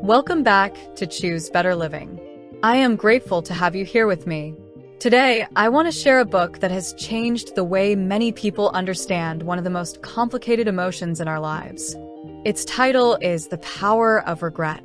Welcome back to Choose Better Living. I am grateful to have you here with me. Today, I want to share a book that has changed the way many people understand one of the most complicated emotions in our lives. Its title is The Power of Regret.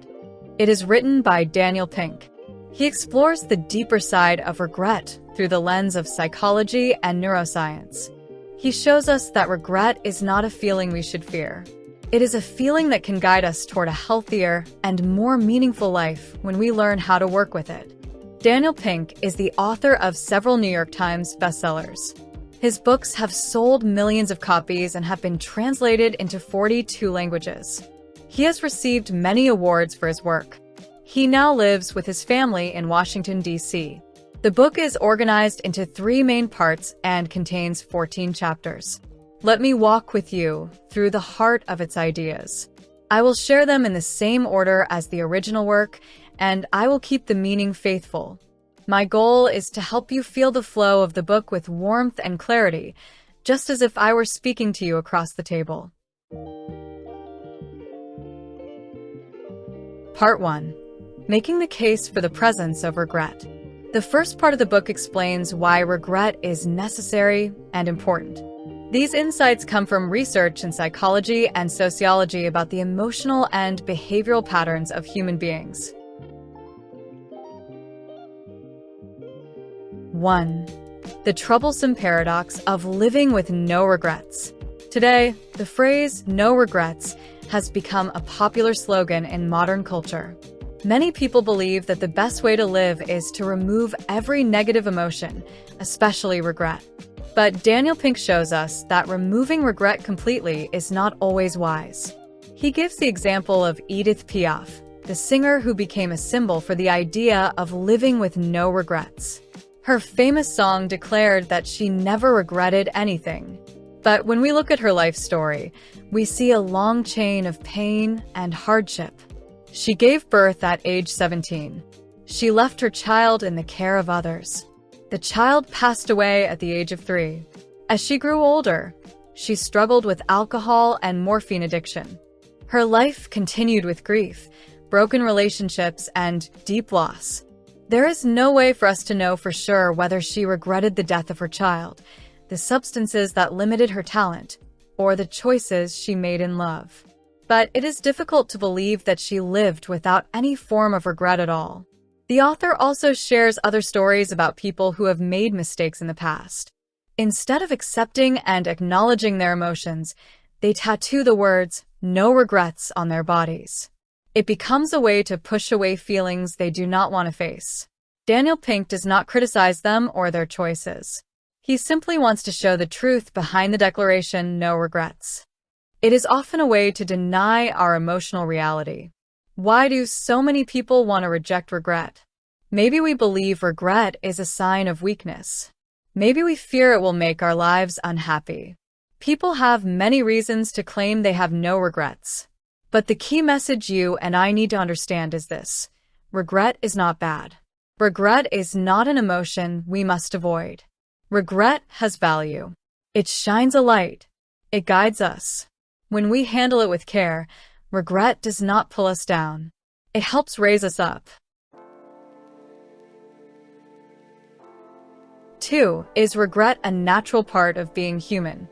It is written by Daniel Pink. He explores the deeper side of regret through the lens of psychology and neuroscience. He shows us that regret is not a feeling we should fear. It is a feeling that can guide us toward a healthier and more meaningful life when we learn how to work with it. Daniel Pink is the author of several New York Times bestsellers. His books have sold millions of copies and have been translated into 42 languages. He has received many awards for his work. He now lives with his family in Washington, D.C. The book is organized into 3 main parts and contains 14 chapters. Let me walk with you through the heart of its ideas. I will share them in the same order as the original work, and I will keep the meaning faithful. My goal is to help you feel the flow of the book with warmth and clarity, just as if I were speaking to you across the table. Part 1. Making the case for the presence of regret. The first part of the book explains why regret is necessary and important. These insights come from research in psychology and sociology about the emotional and behavioral patterns of human beings. 1. The troublesome paradox of living with no regrets. Today, the phrase "no regrets" has become a popular slogan in modern culture. Many people believe that the best way to live is to remove every negative emotion, especially regret. But Daniel Pink shows us that removing regret completely is not always wise. He gives the example of Edith Piaf, the singer who became a symbol for the idea of living with no regrets. Her famous song declared that she never regretted anything. But when we look at her life story, we see a long chain of pain and hardship. She gave birth at age 17. She left her child in the care of others. The child passed away at the age of 3. As she grew older, she struggled with alcohol and morphine addiction. Her life continued with grief, broken relationships, and deep loss. There is no way for us to know for sure whether she regretted the death of her child, the substances that limited her talent, or the choices she made in love. But it is difficult to believe that she lived without any form of regret at all. The author also shares other stories about people who have made mistakes in the past. Instead of accepting and acknowledging their emotions, they tattoo the words "no regrets" on their bodies. It becomes a way to push away feelings they do not want to face. Daniel Pink does not criticize them or their choices. He simply wants to show the truth behind the declaration "no regrets." It is often a way to deny our emotional reality. Why do so many people want to reject regret? Maybe we believe regret is a sign of weakness. Maybe we fear it will make our lives unhappy. People have many reasons to claim they have no regrets. But the key message you and I need to understand is this: regret is not bad. Regret is not an emotion we must avoid. Regret has value. It shines a light. It guides us. When we handle it with care, regret does not pull us down. It helps raise us up. 2. Is regret a natural part of being human?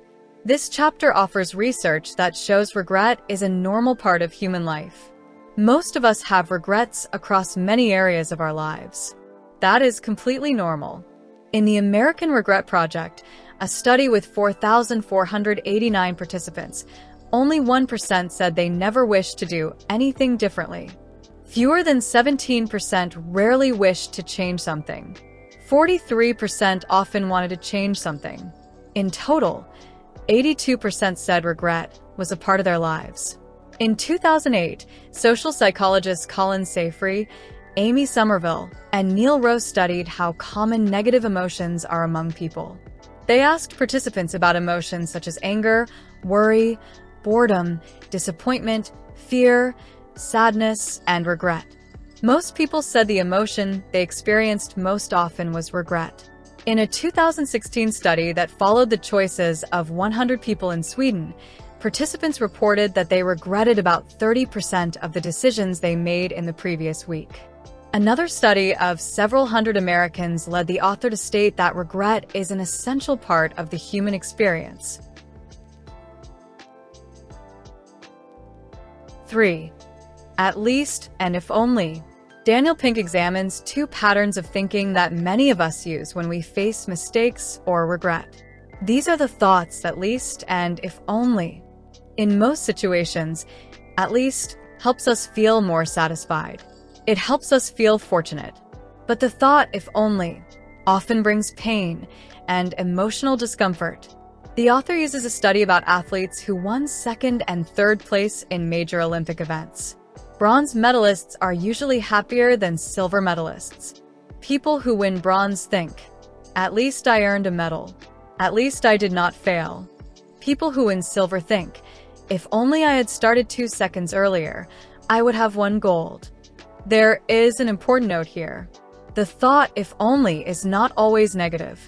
This chapter offers research that shows regret is a normal part of human life. Most of us have regrets across many areas of our lives. That is completely normal. In the American Regret Project, a study with 4,489 participants, only 1% said they never wished to do anything differently. Fewer than 17% rarely wished to change something. 43% often wanted to change something. In total, 82% said regret was a part of their lives. In 2008, social psychologists Colin Seyfried, Amy Somerville, and Neil Rose studied how common negative emotions are among people. They asked participants about emotions such as anger, worry, boredom, disappointment, fear, sadness, and regret. Most people said the emotion they experienced most often was regret. In a 2016 study that followed the choices of 100 people in Sweden, Participants reported that they regretted about 30% of the decisions they made in the previous week. Another study of several hundred Americans led the author to state that regret is an essential part of the human experience. 3. At least and if only. Daniel Pink examines two patterns of thinking that many of us use when we face mistakes or regret. These are the thoughts "at least" and "if only." In most situations, "at least" helps us feel more satisfied. It helps us feel fortunate. But the thought "if only" often brings pain and emotional discomfort. The author uses a study about athletes who won second and third place in major Olympic events. Bronze medalists are usually happier than silver medalists. People who win bronze think, "At least I earned a medal. At least I did not fail." People who win silver think, "If only I had started 2 seconds earlier, I would have won gold." There is an important note here. The thought "if only" is not always negative.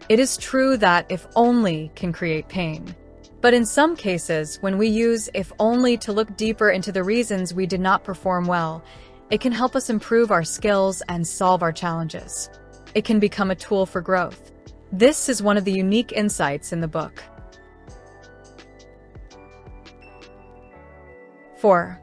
It is true that "if only" can create pain. But in some cases, when we use "if only" to look deeper into the reasons we did not perform well, it can help us improve our skills and solve our challenges. It can become a tool for growth. This is one of the unique insights in the book. 4.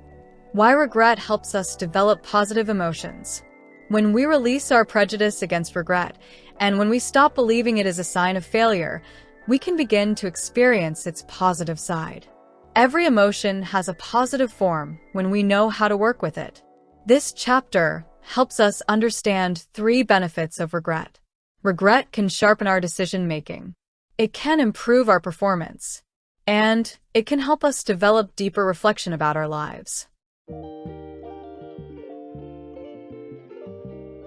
Why regret helps us develop positive emotions. When we release our prejudice against regret, and when we stop believing it is a sign of failure, we can begin to experience its positive side. Every emotion has a positive form when we know how to work with it. This chapter helps us understand 3 benefits of regret. Regret can sharpen our decision-making. It can improve our performance. And it can help us develop deeper reflection about our lives.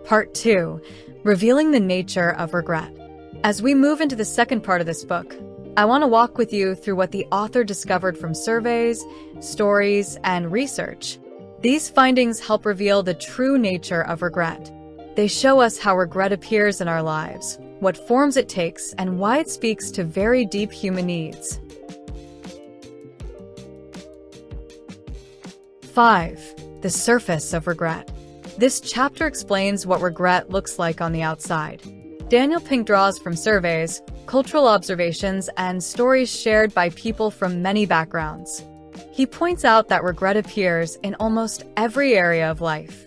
Part 2. Revealing the nature of regret. As we move into the second part of this book, I want to walk with you through what the author discovered from surveys, stories, and research. These findings help reveal the true nature of regret. They show us how regret appears in our lives, what forms it takes, and why it speaks to very deep human needs. 5. The surface of regret. This chapter explains what regret looks like on the outside. Daniel Pink draws from surveys, cultural observations, and stories shared by people from many backgrounds. He points out that regret appears in almost every area of life.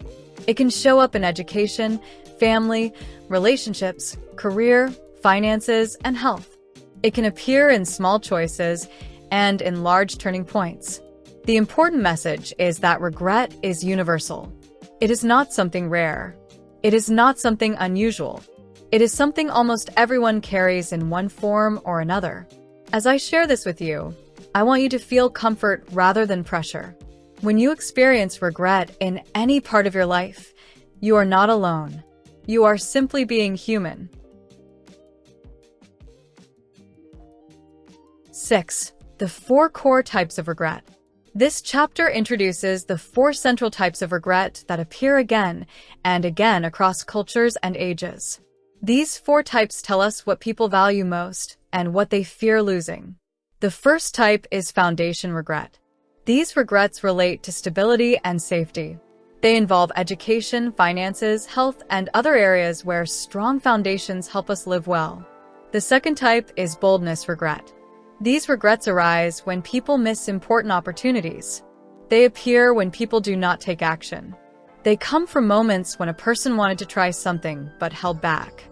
It can show up in education, family, relationships, career, finances, and health. It can appear in small choices and in large turning points. The important message is that regret is universal. It is not something rare. It is not something unusual. It is something almost everyone carries in one form or another. As I share this with you, I want you to feel comfort rather than pressure. When you experience regret in any part of your life, you are not alone. You are simply being human. 6. The 4 core types of regret. This chapter introduces the 4 central types of regret that appear again and again across cultures and ages. These 4 types tell us what people value most and what they fear losing. The first type is foundation regret. These regrets relate to stability and safety. They involve education, finances, health, and other areas where strong foundations help us live well. The second type is boldness regret. These regrets arise when people miss important opportunities. They appear when people do not take action. They come from moments when a person wanted to try something but held back.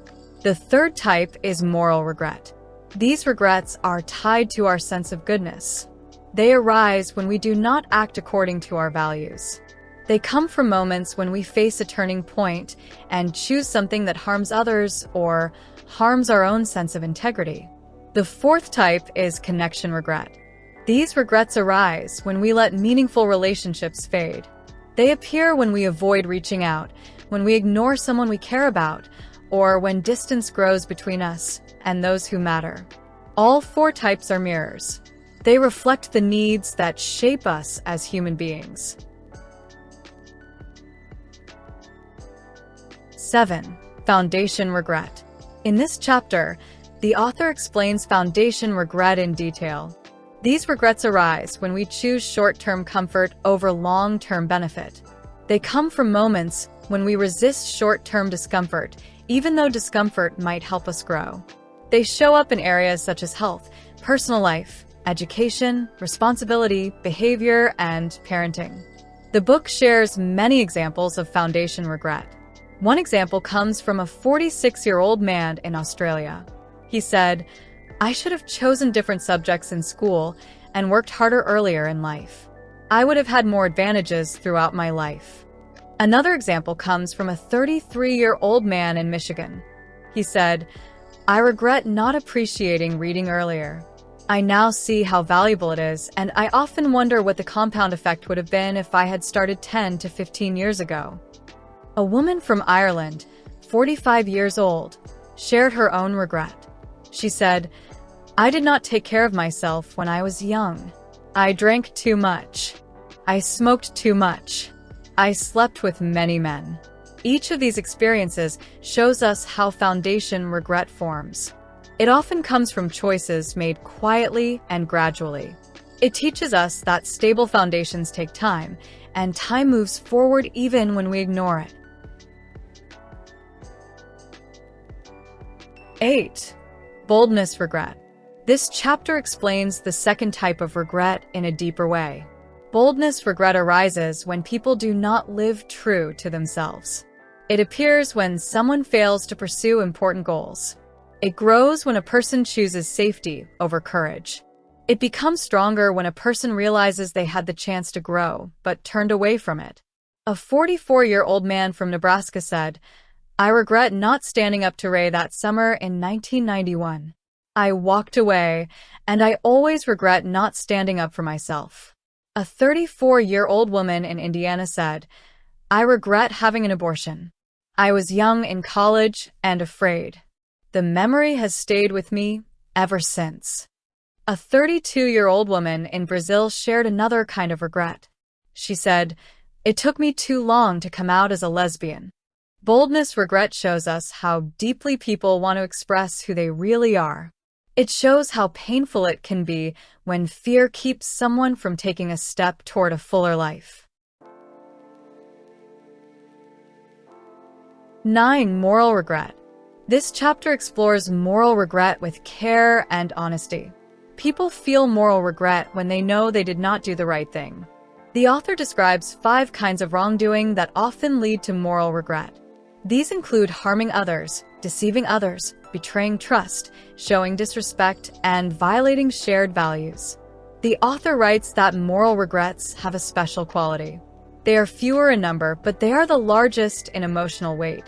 The third type is moral regret. These regrets are tied to our sense of goodness. They arise when we do not act according to our values. They come from moments when we face a turning point and choose something that harms others or harms our own sense of integrity. The fourth type is connection regret. These regrets arise when we let meaningful relationships fade. They appear when we avoid reaching out, when we ignore someone we care about, or when distance grows between us and those who matter. All 4 types are mirrors. They reflect the needs that shape us as human beings. 7. Foundation regret. In this chapter, the author explains foundation regret in detail. These regrets arise when we choose short-term comfort over long-term benefit. They come from moments when we resist short-term discomfort, even though discomfort might help us grow. They show up in areas such as health, personal life, education, responsibility, behavior, and parenting. The book shares many examples of foundation regret. One example comes from a 46-year-old man in Australia. He said, "I should have chosen different subjects in school and worked harder earlier in life. I would have had more advantages throughout my life." Another example comes from a 33-year-old man in Michigan. He said, "I regret not appreciating reading earlier. I now see how valuable it is, and I often wonder what the compound effect would have been if I had started 10 to 15 years ago." A woman from Ireland, 45 years old, shared her own regret. She said, "I did not take care of myself when I was young. I drank too much. I smoked too much. I slept with many men." Each of these experiences shows us how foundation regret forms. It often comes from choices made quietly and gradually. It teaches us that stable foundations take time, and time moves forward even when we ignore it. 8. Boldness regret. This chapter explains the second type of regret in a deeper way. Boldness regret arises when people do not live true to themselves. It appears when someone fails to pursue important goals. It grows when a person chooses safety over courage. It becomes stronger when a person realizes they had the chance to grow, but turned away from it. A 44-year-old man from Nebraska said, "I regret not standing up to Ray that summer in 1991. I walked away, and I always regret not standing up for myself." A 34-year-old woman in Indiana said, "I regret having an abortion. I was young in college and afraid. The memory has stayed with me ever since." A 32-year-old woman in Brazil shared another kind of regret. She said, "It took me too long to come out as a lesbian." Boldness regret shows us how deeply people want to express who they really are. It shows how painful it can be when fear keeps someone from taking a step toward a fuller life. 9. Moral regret. This chapter explores moral regret with care and honesty. People feel moral regret when they know they did not do the right thing. The author describes 5 kinds of wrongdoing that often lead to moral regret. These include harming others, deceiving others, betraying trust, showing disrespect, and violating shared values. The author writes that moral regrets have a special quality. They are fewer in number, but they are the largest in emotional weight.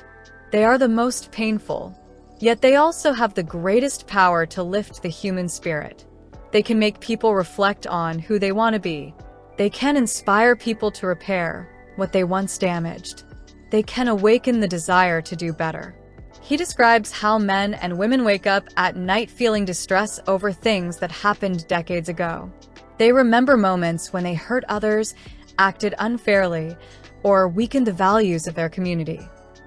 They are the most painful, yet they also have the greatest power to lift the human spirit. They can make people reflect on who they want to be. They can inspire people to repair what they once damaged. They can awaken the desire to do better. He describes how men and women wake up at night feeling distress over things that happened decades ago. They remember moments when they hurt others, acted unfairly, or weakened the values of their community.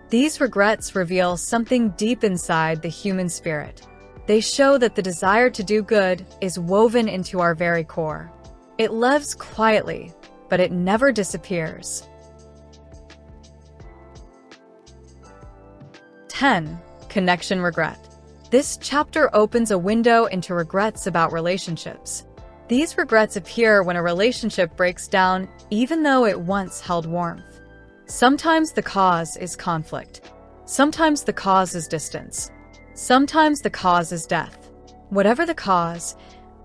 These regrets reveal something deep inside the human spirit. They show that the desire to do good is woven into our very core. It lives quietly, but it never disappears. 10. Connection regret. This chapter opens a window into regrets about relationships. These regrets appear when a relationship breaks down, even though it once held warmth. Sometimes the cause is conflict. Sometimes the cause is distance. Sometimes the cause is death. Whatever the cause,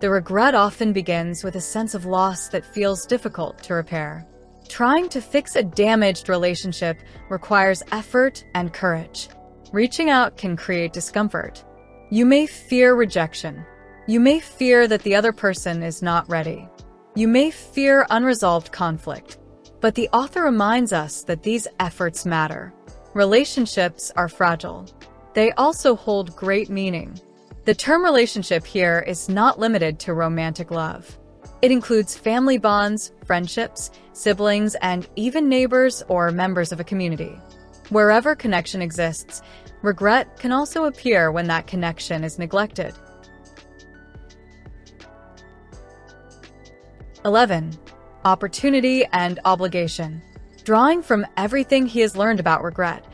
the regret often begins with a sense of loss that feels difficult to repair. Trying to fix a damaged relationship requires effort and courage. Reaching out can create discomfort. You may fear rejection. You may fear that the other person is not ready. You may fear unresolved conflict. But the author reminds us that these efforts matter. Relationships are fragile. They also hold great meaning. The term relationship here is not limited to romantic love. It includes family bonds, friendships, siblings, and even neighbors or members of a community. Wherever connection exists, regret can also appear when that connection is neglected. 11. Opportunity and obligation. Drawing from everything he has learned about regret,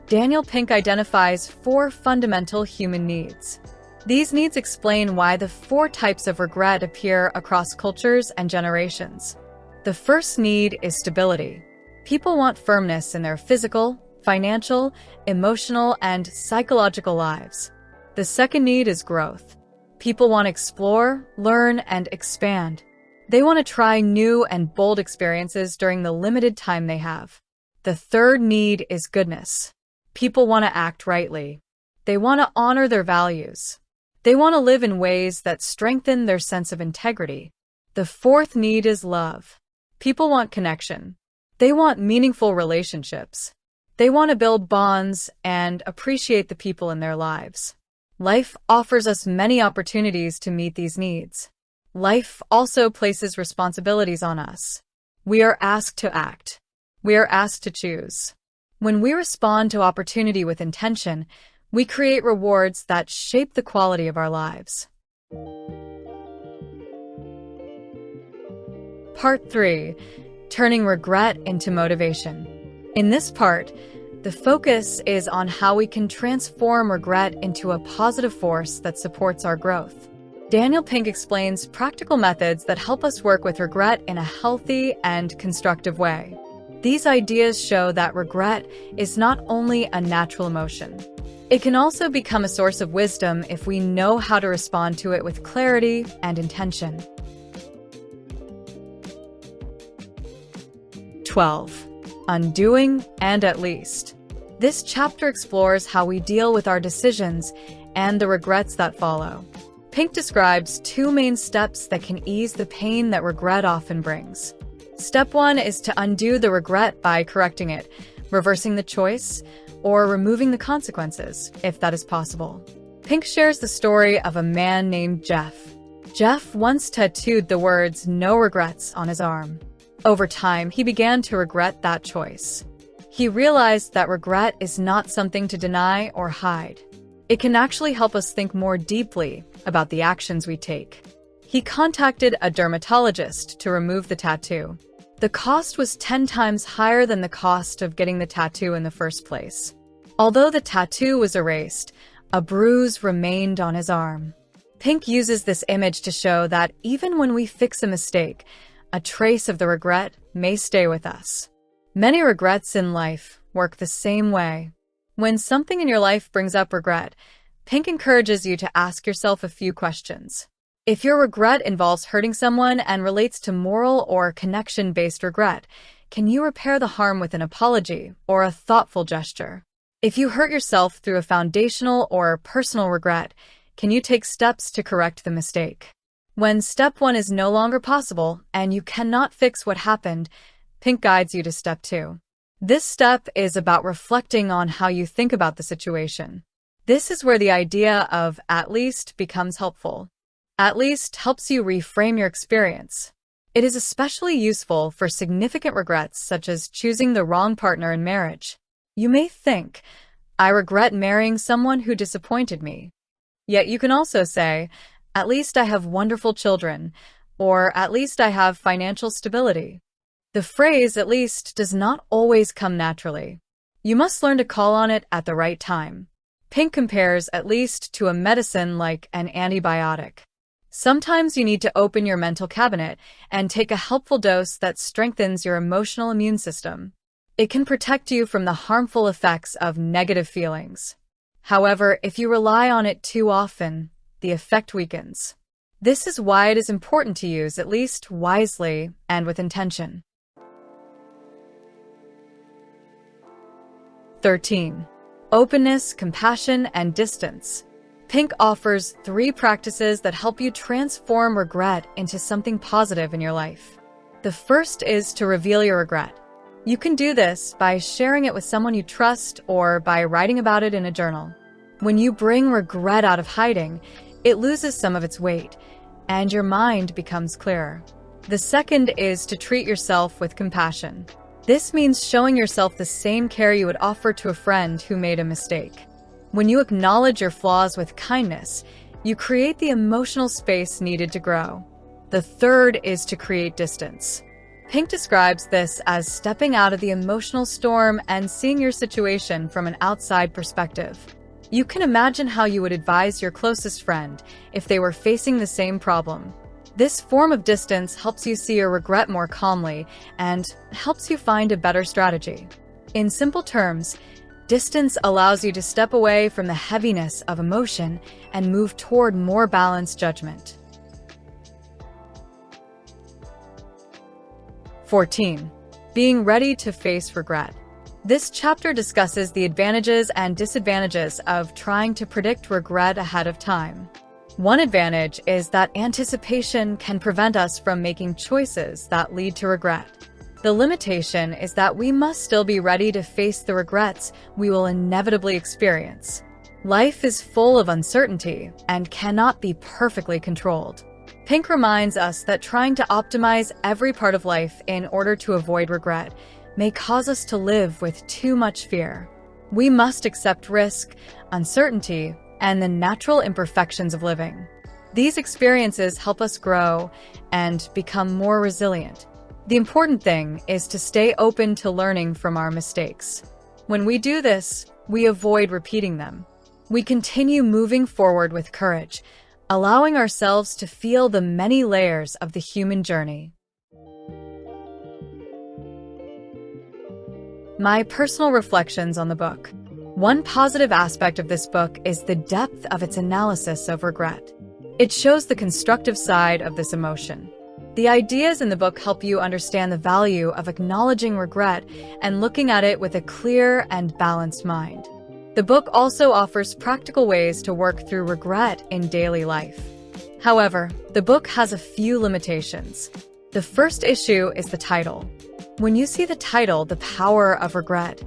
Daniel Pink identifies 4 fundamental human needs. These needs explain why the 4 types of regret appear across cultures and generations. The first need is stability. People want firmness in their physical, financial, emotional, and psychological lives. The second need is growth. People want to explore, learn, and expand. They want to try new and bold experiences during the limited time they have. The third need is goodness. People want to act rightly. They want to honor their values. They want to live in ways that strengthen their sense of integrity. The fourth need is love. People want connection. They want meaningful relationships. They want to build bonds and appreciate the people in their lives. Life offers us many opportunities to meet these needs. Life also places responsibilities on us. We are asked to act. We are asked to choose. When we respond to opportunity with intention, we create rewards that shape the quality of our lives. Part 3. Turning regret into motivation. In this part, the focus is on how we can transform regret into a positive force that supports our growth. Daniel Pink explains practical methods that help us work with regret in a healthy and constructive way. These ideas show that regret is not only a natural emotion. It can also become a source of wisdom if we know how to respond to it with clarity and intention. 12. Undoing and at least. This chapter explores how we deal with our decisions and the regrets that follow. Pink describes 2 main steps that can ease the pain that regret often brings. Step 1 is to undo the regret by correcting it, reversing the choice, or removing the consequences, if that is possible. Pink shares the story of a man named Jeff. Jeff once tattooed the words "No regrets" on his arm. Over time, he began to regret that choice. He realized that regret is not something to deny or hide. It can actually help us think more deeply about the actions we take. He contacted a dermatologist to remove the tattoo. The cost was 10 times higher than the cost of getting the tattoo in the first place. Although the tattoo was erased, a bruise remained on his arm. Pink uses this image to show that even when we fix a mistake, a trace of the regret may stay with us. Many regrets in life work the same way. When something in your life brings up regret, Pink encourages you to ask yourself a few questions. If your regret involves hurting someone and relates to moral or connection-based regret, can you repair the harm with an apology or a thoughtful gesture? If you hurt yourself through a foundational or personal regret, can you take steps to correct the mistake? When step 1 is no longer possible and you cannot fix what happened, Pink guides you to step 2. This step is about reflecting on how you think about the situation. This is where the idea of "at least" becomes helpful. At least helps you reframe your experience. It is especially useful for significant regrets such as choosing the wrong partner in marriage. You may think, "I regret marrying someone who disappointed me." Yet you can also say, "At least I have wonderful children," or "At least I have financial stability." The phrase "at least" does not always come naturally. You must learn to call on it at the right time. Pink compares "at least" to a medicine like an antibiotic. Sometimes you need to open your mental cabinet and take a helpful dose that strengthens your emotional immune system. It can protect you from the harmful effects of negative feelings. However, if you rely on it too often, the effect weakens. This is why it is important to use "at least" wisely and with intention. 13. Openness, compassion, and distance. Pink offers 3 practices that help you transform regret into something positive in your life. The first is to reveal your regret. You can do this by sharing it with someone you trust or by writing about it in a journal. When you bring regret out of hiding, it loses some of its weight, and your mind becomes clearer. The second is to treat yourself with compassion. This means showing yourself the same care you would offer to a friend who made a mistake. When you acknowledge your flaws with kindness, you create the emotional space needed to grow. The third is to create distance. Pink describes this as stepping out of the emotional storm and seeing your situation from an outside perspective. You can imagine how you would advise your closest friend if they were facing the same problem. This form of distance helps you see your regret more calmly and helps you find a better strategy. In simple terms, distance allows you to step away from the heaviness of emotion and move toward more balanced judgment. 14. Being ready to face regret. This chapter discusses the advantages and disadvantages of trying to predict regret ahead of time. One advantage is that anticipation can prevent us from making choices that lead to regret. The limitation is that we must still be ready to face the regrets we will inevitably experience. Life is full of uncertainty and cannot be perfectly controlled. Pink reminds us that trying to optimize every part of life in order to avoid regret may cause us to live with too much fear. We must accept risk, uncertainty, and the natural imperfections of living. These experiences help us grow and become more resilient. The important thing is to stay open to learning from our mistakes. When we do this, we avoid repeating them. We continue moving forward with courage, allowing ourselves to feel the many layers of the human journey. My personal reflections on the book. One positive aspect of this book is the depth of its analysis of regret. It shows the constructive side of this emotion. The ideas in the book help you understand the value of acknowledging regret and looking at it with a clear and balanced mind. The book also offers practical ways to work through regret in daily life. However, the book has a few limitations. The first issue is the title. When you see the title, The Power of Regret,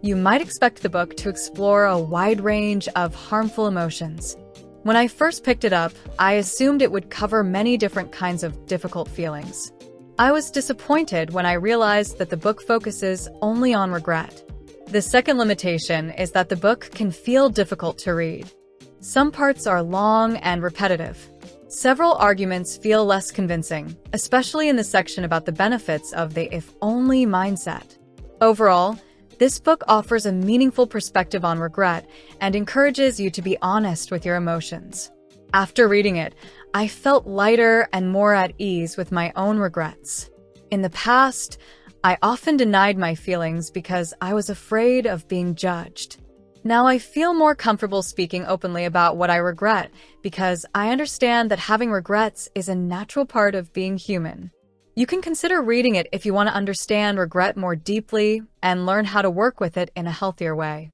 you might expect the book to explore a wide range of harmful emotions. When I first picked it up, I assumed it would cover many different kinds of difficult feelings. I was disappointed when I realized that the book focuses only on regret. The second limitation is that the book can feel difficult to read. Some parts are long and repetitive. Several arguments feel less convincing, especially in the section about the benefits of the if-only mindset. Overall, this book offers a meaningful perspective on regret and encourages you to be honest with your emotions. After reading it, I felt lighter and more at ease with my own regrets. In the past, I often denied my feelings because I was afraid of being judged. Now I feel more comfortable speaking openly about what I regret because I understand that having regrets is a natural part of being human. You can consider reading it if you want to understand regret more deeply and learn how to work with it in a healthier way.